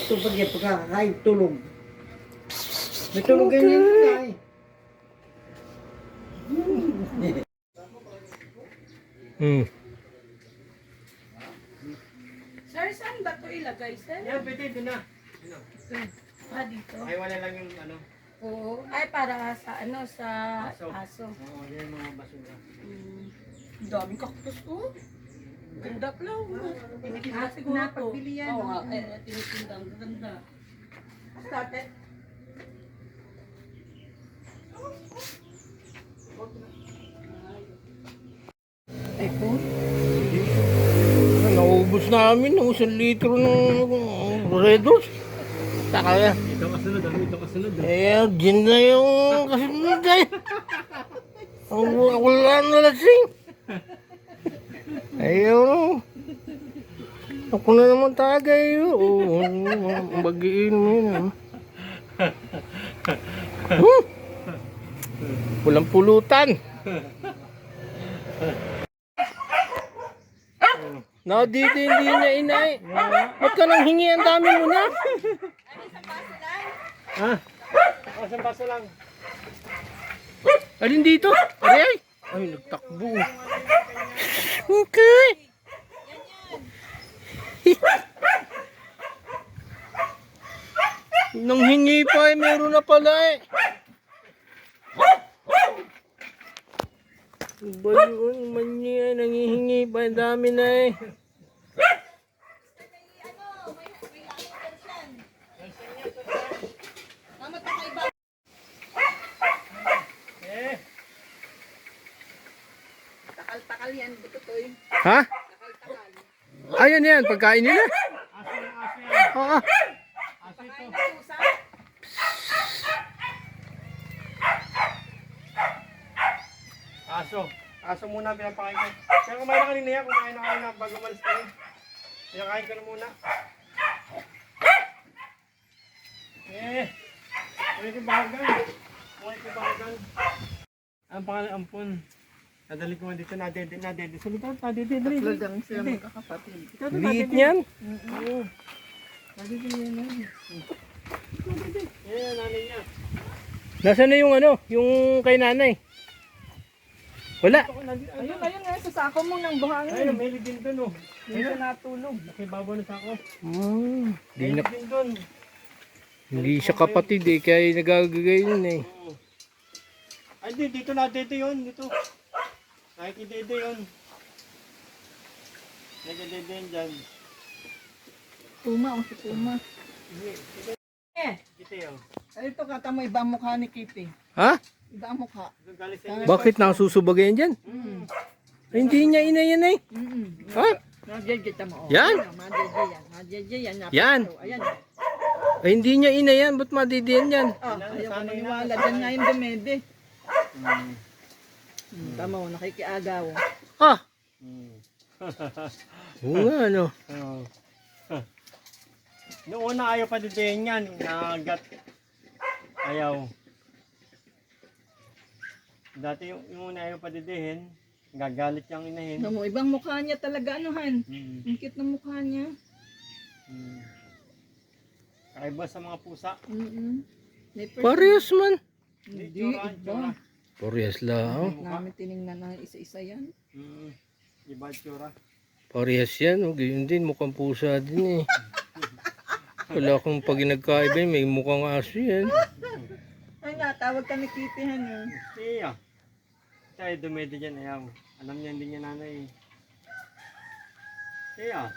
Ito pagkakain, tulog. May tulog ganyan na Sir, saan ba ito ilagay, sir? Yan, pwede, doon na. Dito. Ay, wala lang yung ano. Oo. Ay, para sa sa aso. Oo, yan yung mga basura. Daming cactus, oh. Ganda lang. Tinitinda siguro ito. Napagbili yan. Oo nga, tinitinda. Ang ganda. Started. Ay po. Naubos namin ng 1 litro ng Red Horse. Saka yan. Ito kasunod. Eh, gin na yung kasunod ay. Wala na lasing. Ayaw. Ako na naman tagay. Oo, bagiin yun. Walang pulutan. No, dito hindi niya inay. Ba't ka nang hingi? Ang dami mo na. Ha? Isang baso lang. Alin dito? Aray! Ay, nagtakbo. Okay. Nang hingi pa eh, meron na pala eh. Ba yun, man niya, nangihingi pa, ang dami na eh. Takal-takal yan. Bututoy. Ha? Ayan yan, pagkain nila. Oo. Aso muna pinapakain ko. Kaya kumain na kanina yan, kumain na kanina bago malis kayo. Pinakain ko na muna. Kunin ko bahagan. Ang pangalan ampun. Nadali ko nga dito, nadede. Sa likod, nadede. Tatlo lang sila magkakapatid. Liit niyan. Oo. Nadede yan. Yan, nanay niya. Nasaan na yung ano, yung kay nanay? Wala. Ayun nga. Sa sako mo ng buhangin. Ayun, may din doon oh. Hindi siya natulog. Nakibabaw na sa ako. Hindi na, din doon. hindi siya kapatid eh, kaya nagagagay yun eh. Oo. Ay, dito nadede yun. Dito. Nakikidede yun. Nakikidede yun dyan. Tuma o si Tuma. Dito yun. Ay, ito kata mo iba ang mukha ni Kitty. Ha? Iba ang mukha. Doon galing sa inyo. Bakit nakasusubagayan dyan? Ay, hindi niya ina yan eh. Ha? Nadjadjad mo. Yan? Madjadjad yan. Madjadjad yan. Yan. Ayan. Ay, hindi niya ina yan. Ba't madidiyan yan? Ah, Wala, ayaw ko sanay na. maniwala. Diyan nga yung dumede. Hmm. Tama mo, nakikiagaw. Ah! Hmm. Oo nga, no? Oo. Noong una ayaw pa didihin yan. Nagat. Ayaw. Dati yung una ayaw pa didihin. Gagalit yung inahin. Tama mo, ibang mukha niya talaga, ano, Han? Hmm. Ang cute ng mukha niya. Hmm. Kakaiba sa mga pusa. May Parehas man. Hindi, Tsura, tsura. iba. Parehas lang. Namin tinignan na isa-isa yan. Hmm. Iba tsura. Parehas yan. Oh. Ganyan din. Mukhang pusa din eh. Wala akong pag nagkaiba yun, may mukhang aso yan. Ay, natawag ka ni Kitty, Han. Siya. Tayo dumedi dyan ayaw. Alam niya hindi niya nanay. Siya.